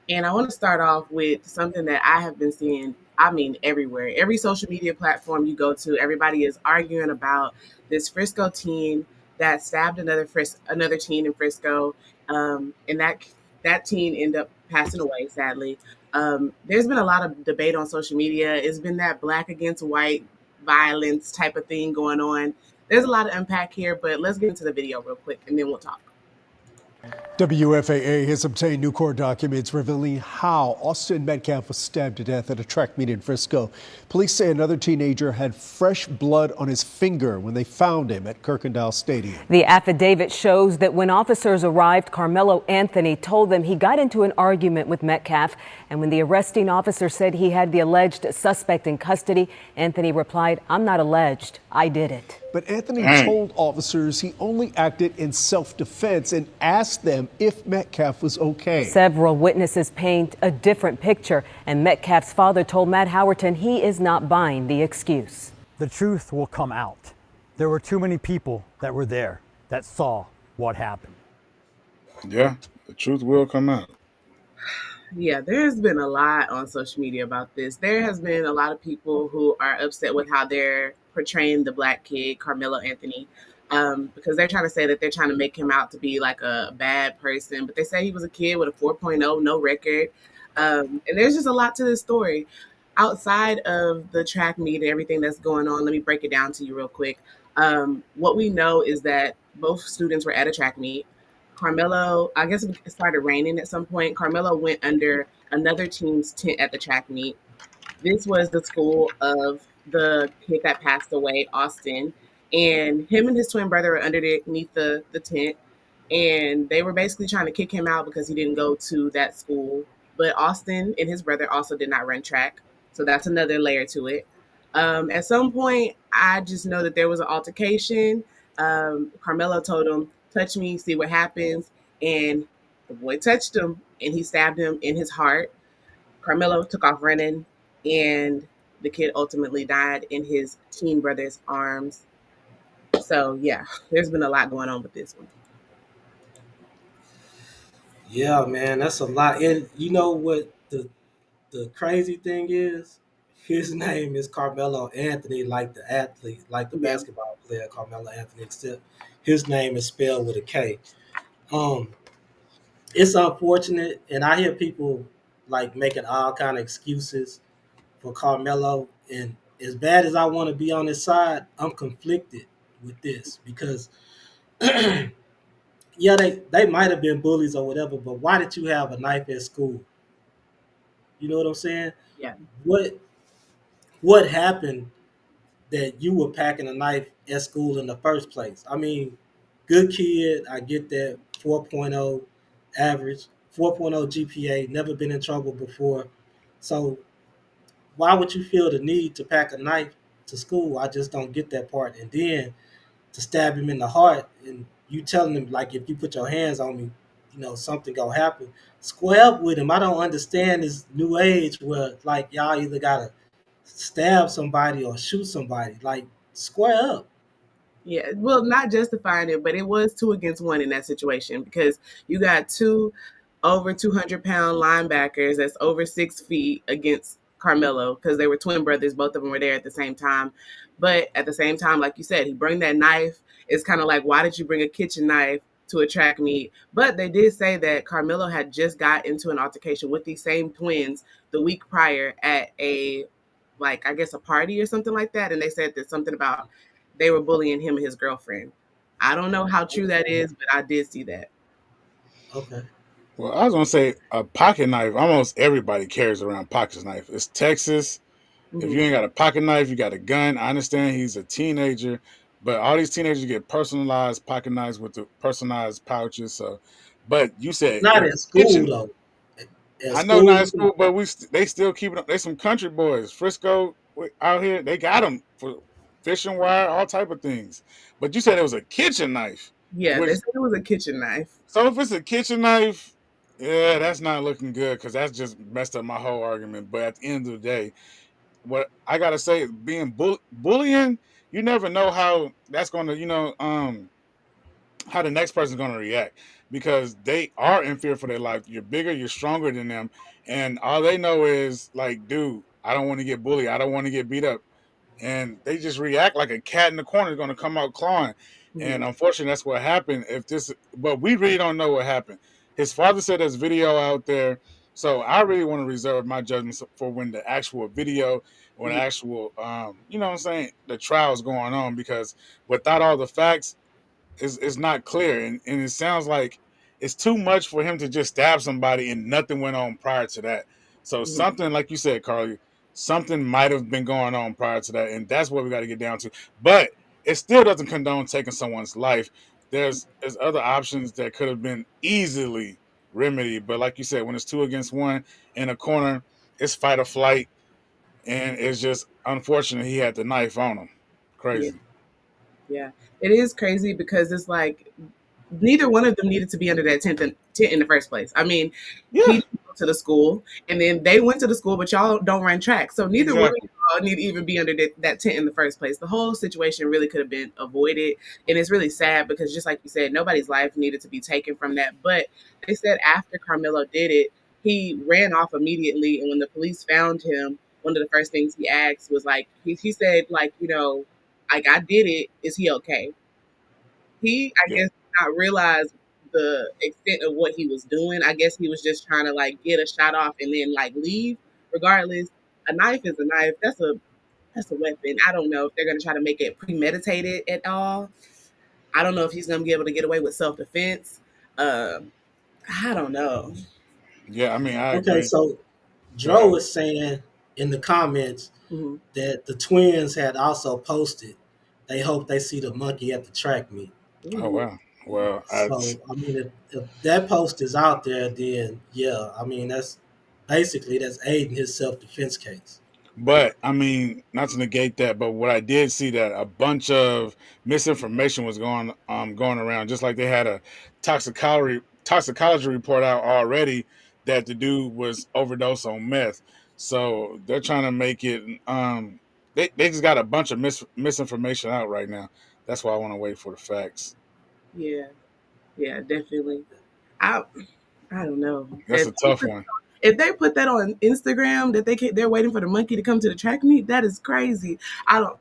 And I want to start off with something that I have been seeing, I mean, everywhere. Every social media platform you go to, everybody is arguing about this Frisco teen that stabbed another teen in Frisco. And that teen ended up passing away, sadly. There's been a lot of debate on social media. It's been that black against white violence type of thing going on. There's a lot of unpack here, but let's get into the video real quick and then we'll talk. WFAA has obtained new court documents revealing how Austin Metcalf was stabbed to death at a track meet in Frisco. Police say another teenager had fresh blood on his finger when they found him at Kirkendall Stadium. The affidavit shows that when officers arrived, Carmelo Anthony told them he got into an argument with Metcalf. And when the arresting officer said he had the alleged suspect in custody, Anthony replied, "I'm not alleged. I did it." But Anthony told officers he only acted in self-defense and asked them if Metcalf was okay. Several witnesses paint a different picture, and Metcalf's father told Matt Howerton he is not buying the excuse. The truth will come out. There were too many people that were there that saw what happened. Yeah, the truth will come out. Yeah, there's been a lot on social media about this. There has been a lot of people who are upset with how they're portraying the black kid, Carmelo Anthony, because they're trying to say that they're trying to make him out to be like a bad person. But they say he was a kid with a 4.0, no record. And there's just a lot to this story. Outside of the track meet and everything that's going on, let me break it down to you real quick. What we know is that both students were at a track meet. Carmelo, I guess it started raining at some point. Carmelo went under another team's tent at the track meet. This was the school of the kid that passed away, Austin. And him and his twin brother were underneath the tent. And they were basically trying to kick him out because he didn't go to that school. But Austin and his brother also did not run track. So that's another layer to it. At some point, I just know that there was an altercation. Carmelo told him, "Touch me, see what happens." And the boy touched him and he stabbed him in his heart. Carmelo took off running and the kid ultimately died in his teen brother's arms. So, yeah, there's been a lot going on with this one. Yeah, man, that's a lot. And you know what the crazy thing is? His name is Carmelo Anthony, like the athlete, like the Yeah. basketball player Carmelo Anthony, except his name is spelled with a K. Um, it's unfortunate, and I hear people like making all kind of excuses for Carmelo. And as bad as I want to be on his side, I'm conflicted with this because yeah, they might have been bullies or whatever, but why did you have a knife at school? You know what I'm saying? Yeah. What what happened that you were packing a knife at school in the first place? I mean, good kid, I get that 4.0 average, 4.0 GPA, never been in trouble before. So why would you feel the need to pack a knife to school? I just don't get that part. And then to stab him in the heart and you telling him like if you put your hands on me, something gonna happen. Square up with him. I don't understand this new age where like y'all either gotta stab somebody or shoot somebody. Like square up. Yeah, well, not justifying it, but it was two against one in that situation because you got two over 200-pound linebackers that's over 6 feet against Carmelo because they were twin brothers. Both of them were there at the same time. But at the same time, like you said, he bring that knife. It's kind of like, why did you bring a kitchen knife to a track meet? But they did say that Carmelo had just got into an altercation with these same twins the week prior at like, I guess a party or something like that. And they said that something about they were bullying him and his girlfriend. I don't know how true that is, but I did see that. Okay. Well, I was gonna say a pocket knife. Almost everybody carries around a pocket knife. It's Texas. If you Mhm. ain't got a pocket knife, you got a gun. I understand he's a teenager, but all these teenagers get personalized pocket knives with the personalized pouches. So, but you said Not if at it's school kitchen, though. At I know not school, in school, but they still keep it. They some country boys. Frisco out here, they got them for fishing wire, all type of things. But you said it was a kitchen knife, Yeah, they which said it was a kitchen knife. so if it's a kitchen knife, yeah, that's not looking good because that's just messed up my whole argument. But at the end of the day, what I gotta say is being bullying, you never know how that's gonna, how the next person's gonna react. because they are in fear for their life. You're bigger, you're stronger than them, and all they know is like, dude, I don't want to get bullied, I don't want to get beat up, and they just react like a cat in the corner is going to come out clawing. And Mhm. unfortunately, that's what happened. If this, but we really don't know what happened. His father said there's video out there, so I really want to reserve my judgments for when the actual video, when the Yeah, actual, you know what I'm saying, the trial is going on, because without all the facts, is not clear, and it sounds like it's too much for him to just stab somebody and nothing went on prior to that. So mhm, something, like you said, Carly, something might have been going on prior to that, and that's what we got to get down to. But it still doesn't condone taking someone's life. There's other options that could have been easily remedied, but like you said, when it's two against one in a corner, it's fight or flight, and it's just unfortunate he had the knife on him. yeah, Crazy. yeah. It is crazy because it's like neither one of them needed to be under that tent in the first place. I mean, he Yeah, didn't go to the school, and then they went to the school, but y'all don't run track, so neither one of exactly. y'all need to even be under that tent in the first place. The whole situation really could have been avoided, and it's really sad because, just like you said, nobody's life needed to be taken from that. But they said after Carmelo did it, he ran off immediately, and when the police found him, one of the first things he asked was like, he said like, like I did it, is he okay? He, I Yeah. guess, did not realize the extent of what he was doing. I guess he was just trying to like get a shot off and then like leave. Regardless, a knife is a knife. That's a weapon. I don't know if they're gonna try to make it premeditated at all. I don't know if he's gonna be able to get away with self defense. Um, I don't know. Yeah, I mean, I Okay, agree. so Go Dro ahead. was saying in the comments Hmm. that the twins had also posted they hope they see the monkey at the track meet. Oh Ooh, wow. Well, So I mean, if that post is out there, then yeah, I mean that's basically that's aiding his self defense case. but I mean, not to negate that, but what I did see that a bunch of misinformation was going around, just like they had a toxicology report out already that the dude was overdosed on meth. So they're trying to make it. They just got a bunch of misinformation out right now. That's why I want to wait for the facts. yeah, yeah, definitely. I I don't know. That's a tough one. If they put that on Instagram that they're waiting for the monkey to come to the track meet, that is crazy. I don't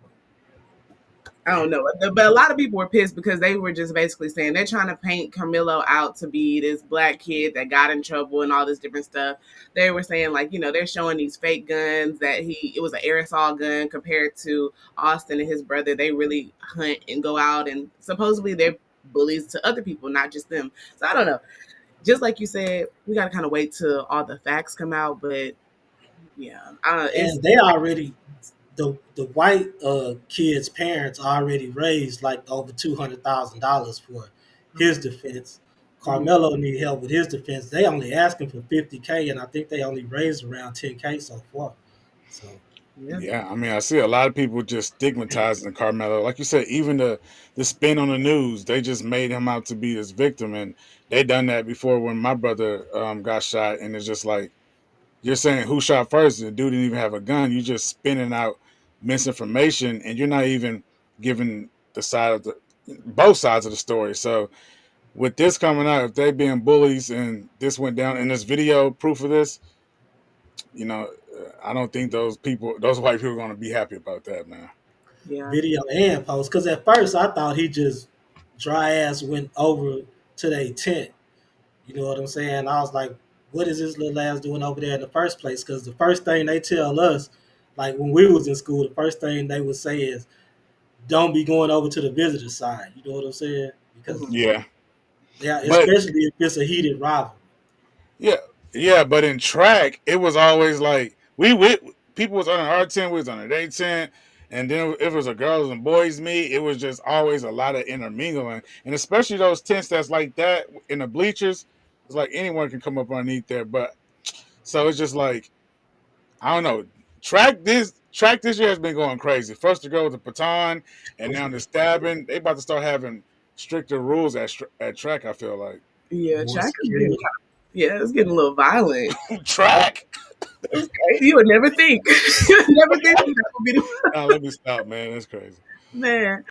I don't know. But a lot of people were pissed because they were just basically saying they're trying to paint Carmelo out to be this black kid that got in trouble and all this different stuff. They were saying like, they're showing these fake guns that it was an aerosol gun compared to Austin and his brother. They really hunt and go out and supposedly they're bullies to other people, not just them. So I don't know. Just like you said, we got to kind of wait till all the facts come out. But yeah, it's And they already the white kid's parents already raised like over $200,000 for his defense. mhm, Carmelo need help with his defense. They only asking for 50K, and I think they only raised around 10K so far. So yeah, Yeah, I mean, I see a lot of people just stigmatizing Carmelo. Like you said, even the spin on the news, they just made him out to be this victim, and they done that before when my brother got shot. And it's just like you're saying, who shot first? The dude didn't even have a gun. You just spinning out misinformation, and you're not even giving the side of the both sides of the story. So with this coming out, if they being bullies and this went down in this video, proof of this, you know, I don't think those white people, are going to be happy about that, man. yeah, video and post, because at first I thought he just dry ass went over to their tent. You know what I'm saying? I was like, what is this little ass doing over there in the first place? Because the first thing they tell us, like when we was in school, the first thing they would say is, "Don't be going over to the visitor side." You know what I'm saying? Because mhm, Yeah, yeah, but especially if it's a heated rivalry. yeah, yeah, but in track, it was always like people was under our tent, we was under their tent, and then if it was a girls and boys meet, it was just always a lot of intermingling, and especially those tents that's like that in the bleachers. It's like anyone can come up underneath there, but so it's just like I don't know. Track this year has been going crazy. First to go with the baton, and now the stabbing. They about to start having stricter rules at track. I feel like yeah. More Track is getting security. yeah, it's getting a little violent. track. It's crazy. You would never think. You would never think that would be the Let me stop, man. That's crazy. man.